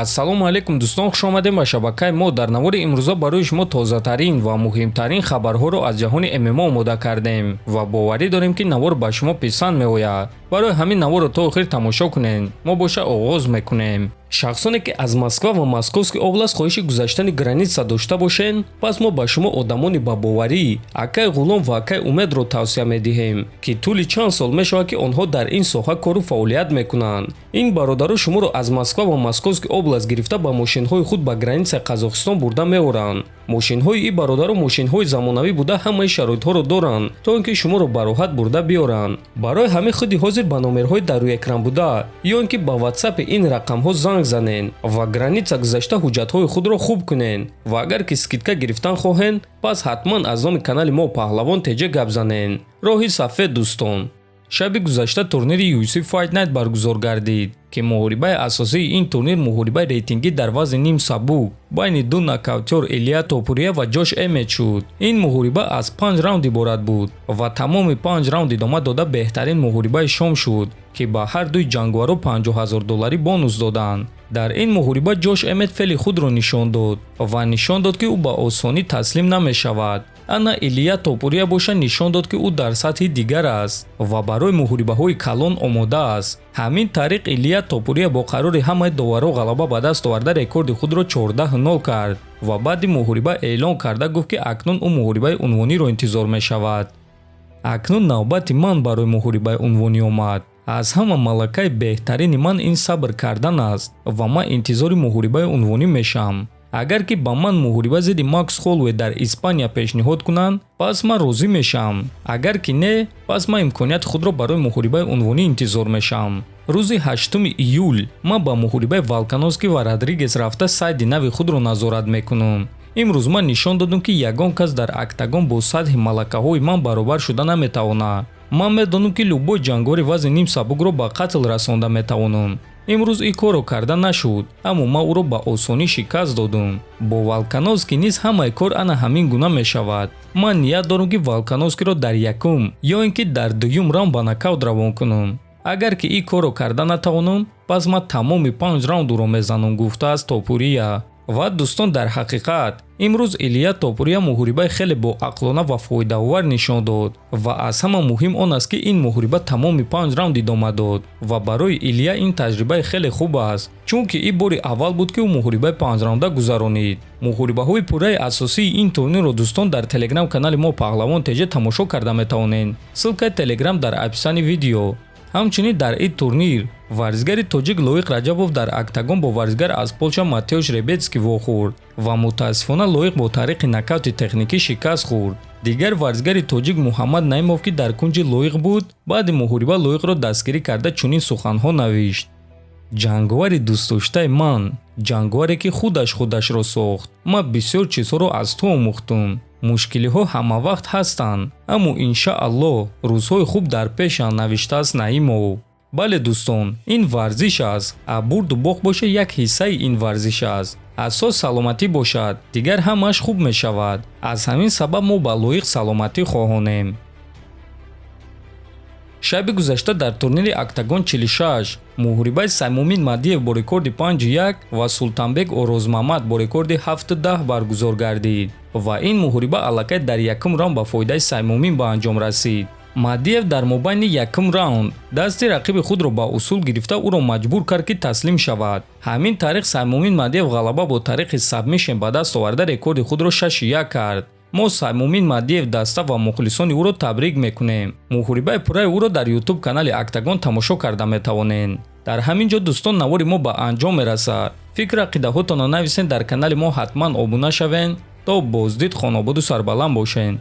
ассалому алайкум дӯстон, хуш омадем ба шабакаи мо. дар навори имрӯза барои шумо тозатарин ва муҳимтарин хабарҳоро аз ҷаҳони ММО омода кардем ва боварӣ дорем ки навор ба шумо писанд меояд. барои ҳамин наворро то охир тамошо кунед. мо боша оғоз мекунем. шахсоне ки аз Москва ва Московский област хоҳиши гузаштани граница дошта бошед, пас мо ба шумо одамони бабоварӣ Акай Ғулом ва Акай Умедро тавсия медиҳем ки тӯли чанд сол мешавад ки онҳо дар ин соҳа кору фаъолият мекунанд. ин бародаро шуморо аз Москва ва Московский област гирифта ба мошинҳои худ ба границаи Қазоқистон бурда меоранд. мошинҳои ин бародаро мошинҳои замонавӣ буда ҳамаи шароитҳоро доранд, то ин ки шуморо ба роҳат бурда биёранд. барои ҳамин худи ҳозир ба номерҳои дар рӯи экран буда ё ин ки ба ватсапи ин рақамҳо занг занед ва граница гузашта ҳуҷҷатҳои худро хуб кунед ва агар ки скидка гирифтан хоҳед, пас ҳатман аз номи канали мо Паҳлавон теҷа гап занед. роҳи сафед дӯстон, шаби гузашта турнири UFC Fight Night баргузор гардид ки муҳорибаи асосии ин турнир муҳорибаи рейтингӣ дар вазни ним сабук байни ду нокаутёр Илия Топурия ва Ҷош Эммет шуд. ин муҳориба аз 5 раунд иборат буд ва тамоми 5 раунд идома дода беҳтарин муҳорибаи шом шуд ки ба ҳар дуи ҷангваро $50,000 бонус доданд. дар ин муҳориба Ҷош Эммет феъли худро нишон дод ва нишон дод ки ӯ ба осонӣ таслим намешавад. ана Илия Топурия боша нишон дод ки ӯ дар сатҳи дигар аст ва барои муҳорибаҳои калон омода аст. ҳамин тариқ Илия Топурия бо қарори ҳамаи доварҳо ғалаба ба даст оварда рекорди худро 14-0 кард ва баъди муҳориба эълон карда гуфт ки акнун ӯ муҳорибаи унвониро интизор мешавад. акнун навбати ман барои муҳорибаи унвонӣ омад. аз ҳама малакаи беҳтарини ман ин сабр кардан аст ва ман интизори муҳорибаи унвонӣ мешам. агар ки ба ман муҳориба зидди Макс Холлоуэй дар Испания пешниҳод кунанд, пас ман розӣ мешам. агар ки не, пас ман имконияти худро барои муҳорибаи унвонӣ интизор мешам. рӯзи 8 июл ман ба муҳорибаи Волкановский ва Родригес рафта сайди нави худро назорат мекунам. имрӯз ман нишон додам ки ягон кас дар октагон бо сатҳи малакаҳои ман баробар шуда наметавонад. ман медонам ки любой ҷангори вазни ним сабукро ба қатл расонда метавонам. имрӯз ин корро карда нашуд, аммо ман ӯро ба осонӣ шикаст додам. бо Волкановский низ ҳамаи кор ана ҳамин гуна мешавад. ман ният дорам ки Волкановскийро дар якум ё ин ки дар дуюм раунд ба нокаут равон кунам. агар ки ин корро карда натавонам, пас ман тамоми 5 раунд ӯро мезанам, гуфтааст Топурия. ва дӯстон, дар ҳақиқат имрӯз Илия Топурия муҳорибаи хеле боақлона ва фоидаовар нишон дод ва аз ҳама муҳим он аст ки ин муҳориба тамоми 5 раунд идома дод ва барои Илия ин таҷрибаи хеле хуб аст, чунки ин бори аввал буд ки ӯ муҳорибаи 5 раунда гузаронид. муҳорибаҳои пурраи асосии ин турнирро дӯстон дар телеграм канали мо Паҳлавон теҷа тамошо карда метавонед. ссилкаи телеграм дар описани видео. ҳамчунин дар ин турнир варзигари тоҷик Лоиқ Раҷабов дар октагон бо варзигар аз Полша Матеуш Ребецкий вохӯрд ва мутаассифона Лоиқ бо тариқи нокаути техникӣ шикаст хӯрд. дигар варзигари тоҷик Муҳаммад Наимов ки дар кунҷи Лоиқ буд, баъди муҳориба Лоиқро дастгирӣ карда чунин суханҳо навишт: ҷангвари дӯстдоштаи ман, ҷангваре ки худашро сохт. ман бисёр чизҳоро аз ту омӯхтам. мушкилиҳо ҳамавақт ҳастанд, аммо иншааллоҳ рӯзҳои хуб дар пешанд, навиштааст Наимов. бале дӯстон, ин варзиш аст. абурду боғ боша як ҳиссаи ин варзиш аст. асос саломатӣ бошад, дигар ҳамааш хуб мешавад. аз ҳамин сабаб мо ба Лоиқ саломатӣ хоҳонем. шаби гузашта дар турнири октагон 46 муҳорибаи Саймумин Мадиев бо рекорди 5-1 ва Султанбек Орозмамад бо рекорди 7-10 баргузор гардид ва ин муҳориба аллакай дар якум раунд ба фоидаи Саймумин ба анҷом расид. Мадиев дар мобайни якум раунд дасти рақиби худро ба усул гирифта ӯро маҷбур кард ки таслим шавад. ҳамин тариқ Саймумин Мадиев ғалаба бо тариқи сабмишн ба даст оварда рекорди худро 6-1 кард. мо Саймумин Мадиев даста ва мухлисони ӯро табрик мекунем. муҳорибаи пурраи ӯро дар YouTube канали Октагон тамошо карда метавонед. дар ҳамин ҷо дӯстон, навори мо ба анҷом мерасад. фикр ақидаҳотонро нависен дар канали мо ҳатман обуна шавен. то боздид хонободу сарбаланд бошед.